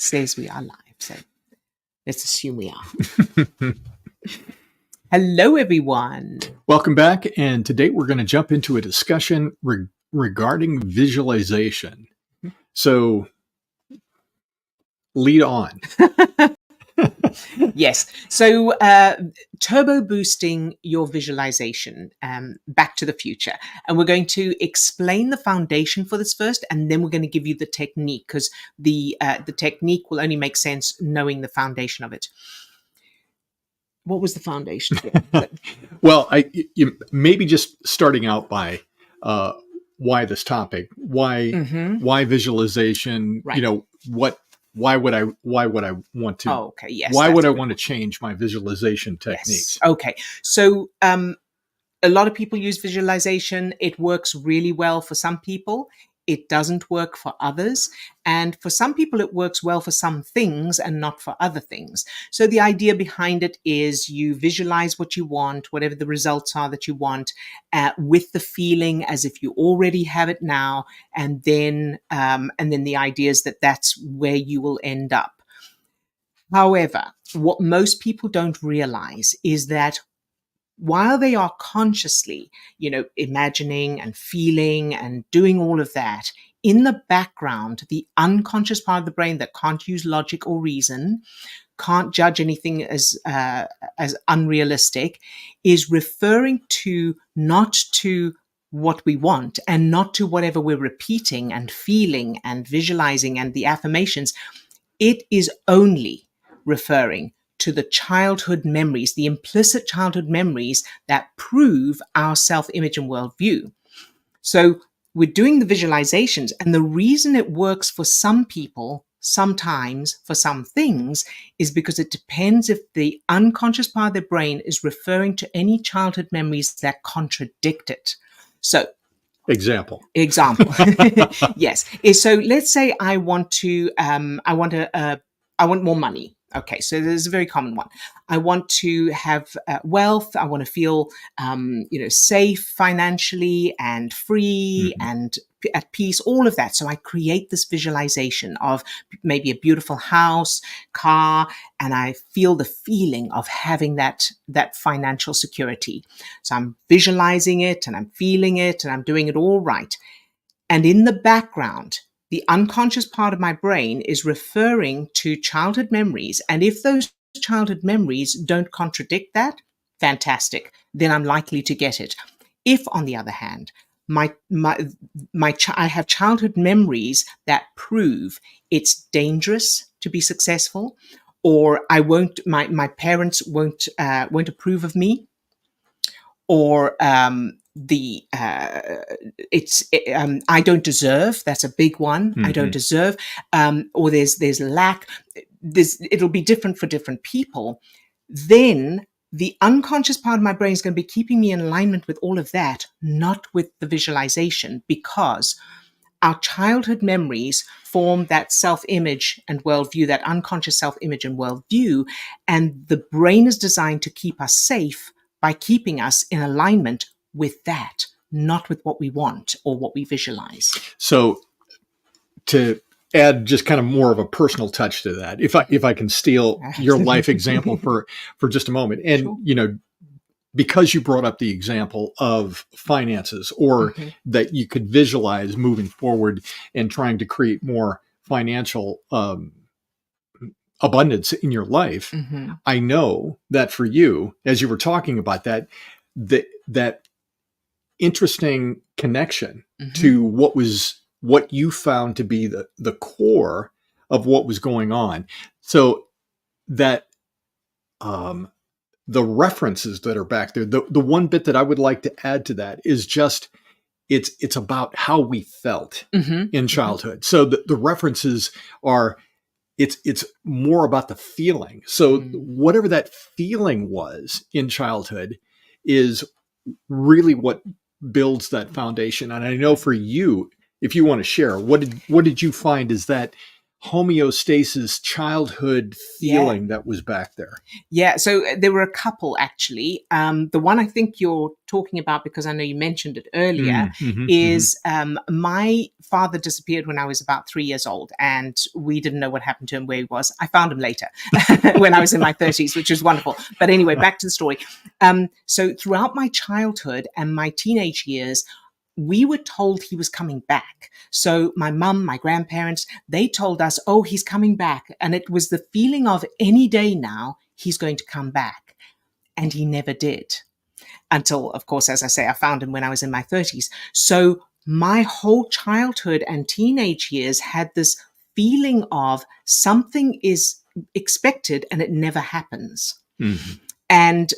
says we are live. So let's assume we are. Hello, everyone. Welcome back. And today we're going to jump into a discussion regarding visualization. So lead on. Yes. So turbo boosting your visualization, Back to the Future. And we're going to explain the foundation for this first, and then we're going to give you the technique, because the technique will only make sense knowing the foundation of it. What was the foundation? Well, you maybe just starting out by why this topic, why visualization, Right. Why would I want to? Oh, okay. Yes. Why would I want to change my visualization techniques? Yes. Okay. So a lot of people use visualization. It works really well for some people. It doesn't work for others. And for some people, it works well for some things and not for other things. So the idea behind it is you visualize what you want, whatever the results are that you want, with the feeling as if you already have it now. And then the idea is that that's where you will end up. However, what most people don't realize is that while they are consciously, imagining and feeling and doing all of that, in the background, the unconscious part of the brain that can't use logic or reason, can't judge anything as unrealistic, is referring to not to what we want and not to whatever we're repeating and feeling and visualizing and the affirmations. It is only referring to the childhood memories, the implicit childhood memories that prove our self-image and worldview. So we're doing the visualizations, and the reason it works for some people, sometimes for some things, is because it depends if the unconscious part of their brain is referring to any childhood memories that contradict it. So Example. Yes. So let's say I want more money. Okay, so there's a very common one. I want to have wealth. I want to feel, safe financially and free and at peace, all of that. So I create this visualization of maybe a beautiful house, car, and I feel the feeling of having that financial security. So I'm visualizing it and I'm feeling it and I'm doing it all right. And in the background, the unconscious part of my brain is referring to childhood memories. And if those childhood memories don't contradict that, fantastic. Then I'm likely to get it. If, on the other hand, I have childhood memories that prove it's dangerous to be successful, or my parents won't approve of me, or I don't deserve. That's a big one. I don't deserve. Or there's lack. It'll be different for different people. Then the unconscious part of my brain is going to be keeping me in alignment with all of that, not with the visualization, because our childhood memories form that self-image and worldview, that unconscious self-image and worldview, and the brain is designed to keep us safe by keeping us in alignment with that, not with what we want or what we visualize. So to add just kind of more of a personal touch to that, if I can steal your life example for just a moment, and sure. Because you brought up the example of finances, or that you could visualize moving forward and trying to create more financial abundance in your life. I know that for you, as you were talking about that interesting connection to what you found to be the core of what was going on. So that the references that are back there, the one bit that I would like to add to that is just it's about how we felt in childhood. So the references are it's more about the feeling. So whatever that feeling was in childhood is really what builds that foundation. And I know for you, if you want to share, what did you find is that homeostasis childhood Yeah. feeling that was back there? Yeah, so there were a couple actually. The one I think you're talking about, because I know you mentioned it earlier, is my father disappeared when I was about 3 years old, and we didn't know what happened to him, where he was. I found him later when I was in my 30s, which was wonderful. But anyway, back to the story. So throughout my childhood and my teenage years, we were told he was coming back. So my mum, my grandparents, they told us, oh, he's coming back. And it was the feeling of any day now, he's going to come back. And he never did. Until, of course, as I say, I found him when I was in my 30s. So my whole childhood and teenage years had this feeling of something is expected and it never happens. And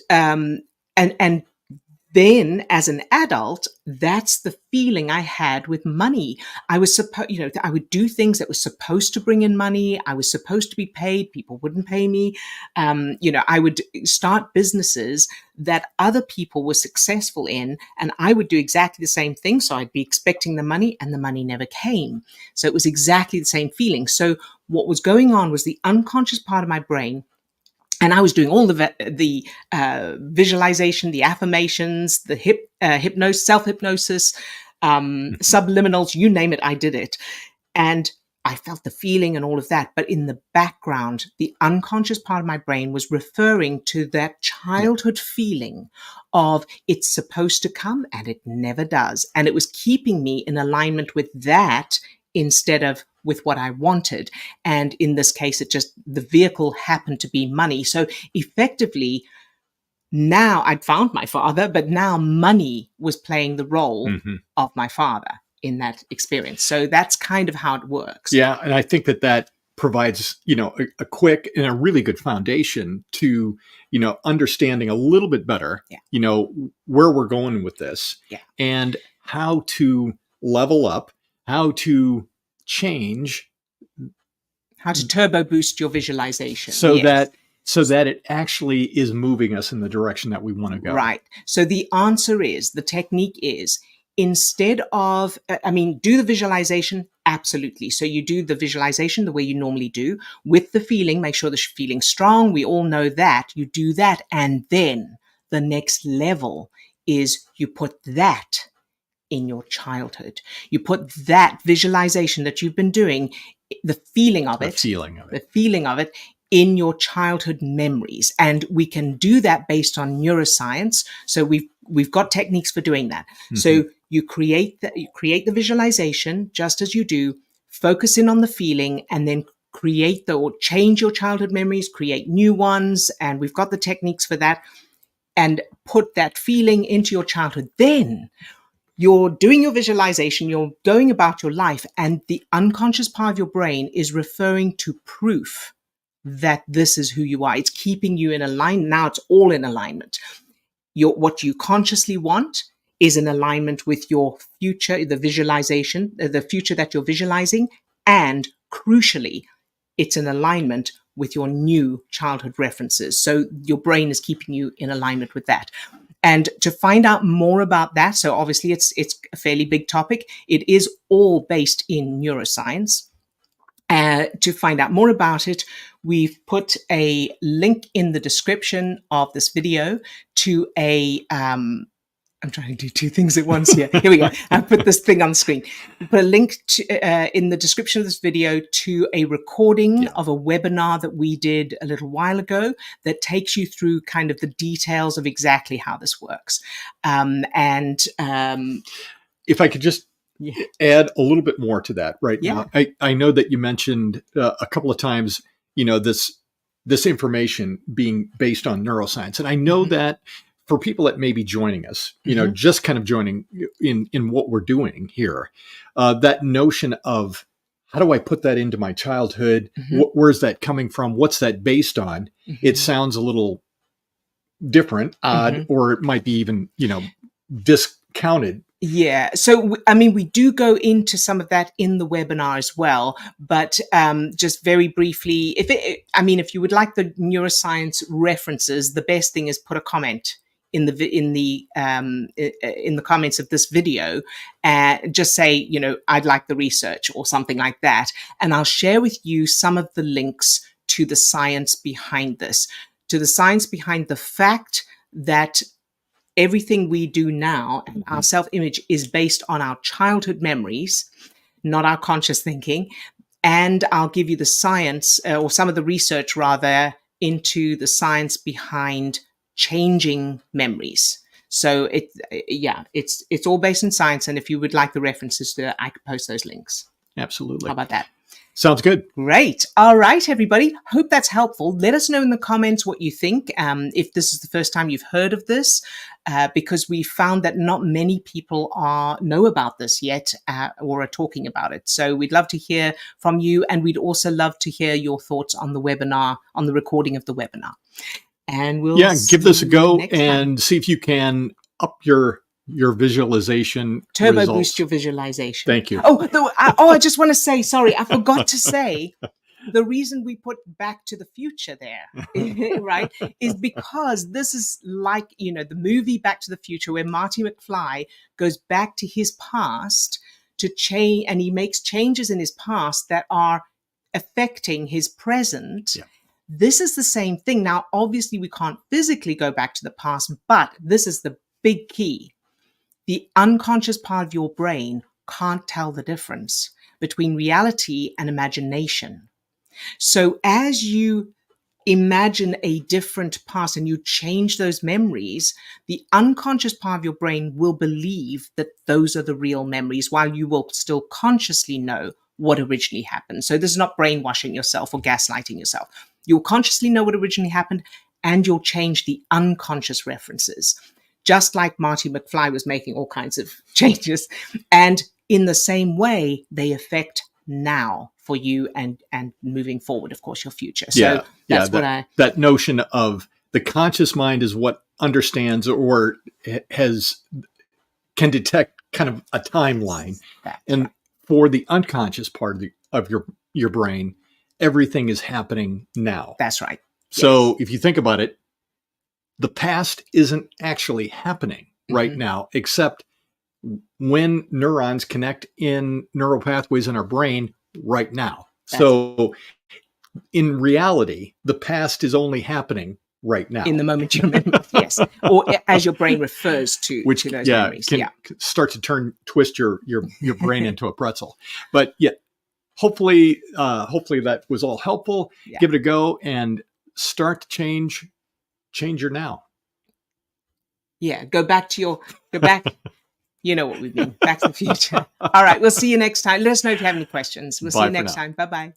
then as an adult, that's the feeling I had with money. I was I would do things that were supposed to bring in money. I was supposed to be paid. People wouldn't pay me. I would start businesses that other people were successful in, and I would do exactly the same thing. So I'd be expecting the money, and the money never came. So it was exactly the same feeling. So what was going on was the unconscious part of my brain. And I was doing all the visualization, the affirmations, the hypnosis, self-hypnosis, subliminals, you name it, I did it. And I felt the feeling and all of that. But in the background, the unconscious part of my brain was referring to that childhood feeling of it's supposed to come and it never does. And it was keeping me in alignment with that instead of with what I wanted. And in this case, the vehicle happened to be money. So effectively, now I'd found my father, but now money was playing the role of my father in that experience. So that's kind of how it works. Yeah. And I think that provides, a quick and a really good foundation to, understanding a little bit better, where we're going with this and how to level up, how to change, how to turbo boost your visualization so that it actually is moving us in the direction that we want to go. Right. So the technique is, instead of, do the visualization. Absolutely. So you do the visualization the way you normally do with the feeling, make sure the feeling's strong. We all know that. You do that. And then the next level is you put that in your childhood. You put that visualization that you've been doing, the feeling of it in your childhood memories. And we can do that based on neuroscience. So we've got techniques for doing that. So you create the visualization just as you do, focus in on the feeling, and then change your childhood memories, create new ones. And we've got the techniques for that, and put that feeling into your childhood. Then you're doing your visualization, you're going about your life, and the unconscious part of your brain is referring to proof that this is who you are. It's keeping you in alignment. Now it's all in alignment. What you consciously want is in alignment with your future, the visualization, the future that you're visualizing. And crucially, it's in alignment with your new childhood references. So your brain is keeping you in alignment with that. And to find out more about that, so obviously it's a fairly big topic. It is all based in neuroscience. To find out more about it, we've put a link in the description of this video to I'm trying to do two things at once here. Here we go. I put this thing on the screen. Put a link in the description of this video to a recording of a webinar that we did a little while ago that takes you through kind of the details of exactly how this works. If I could just add a little bit more to that now. I know that you mentioned a couple of times, this information being based on neuroscience. And I know that for people that may be joining us, just kind of joining in what we're doing here, that notion of how do I put that into my childhood? Where's that coming from? What's that based on? It sounds a little different, odd, or it might be even, discounted. Yeah. So, we do go into some of that in the webinar as well, but just very briefly, if you would like the neuroscience references, the best thing is put a comment in the comments of this video, just say, I'd like the research or something like that, and I'll share with you some of the links to the science behind this, to the science behind the fact that everything we do now, our self-image, is based on our childhood memories, not our conscious thinking. And I'll give you the science, or some of the research rather, into the science behind changing memories. So it's all based in science. And if you would like the references to that, I could post those links. Absolutely. How about that? Sounds good. Great. All right, everybody. Hope that's helpful. Let us know in the comments what you think, if this is the first time you've heard of this, because we found that not many people know about this yet, or are talking about it. So we'd love to hear from you, and we'd also love to hear your thoughts on the webinar, on the recording of the webinar. And we'll give this a go time. and see if you can up your visualization turbo results. Boost your visualization. Thank you. I just want to say, sorry, I forgot to say, the reason we put Back to the Future there, right, is because this is like, the movie Back to the Future, where Marty McFly goes back to his past to change, and he makes changes in his past that are affecting his present. Yeah. This is the same thing. Now, obviously, we can't physically go back to the past, but this is the big key. The unconscious part of your brain can't tell the difference between reality and imagination. So as you imagine a different past and you change those memories, the unconscious part of your brain will believe that those are the real memories, while you will still consciously know what originally happened. So this is not brainwashing yourself or gaslighting yourself. You'll consciously know what originally happened, and you'll change the unconscious references, just like Marty McFly was making all kinds of changes. And in the same way, they affect now for you and moving forward, of course, your future. So that notion of the conscious mind is what understands or can detect kind of a timeline. And for the unconscious part of your brain, everything is happening now. That's right. So if you think about it, the past isn't actually happening right now, except when neurons connect in neural pathways in our brain right now. So in reality, the past is only happening right now. In the moment you remember, yes. Or as your brain refers to those memories. Can start to twist your brain into a pretzel. But hopefully that was all helpful. Yeah. Give it a go and start to change your now. Yeah, go back. You know what we mean. Back to the Future. All right, we'll see you next time. Let us know if you have any questions. We'll see you next time. Bye-bye.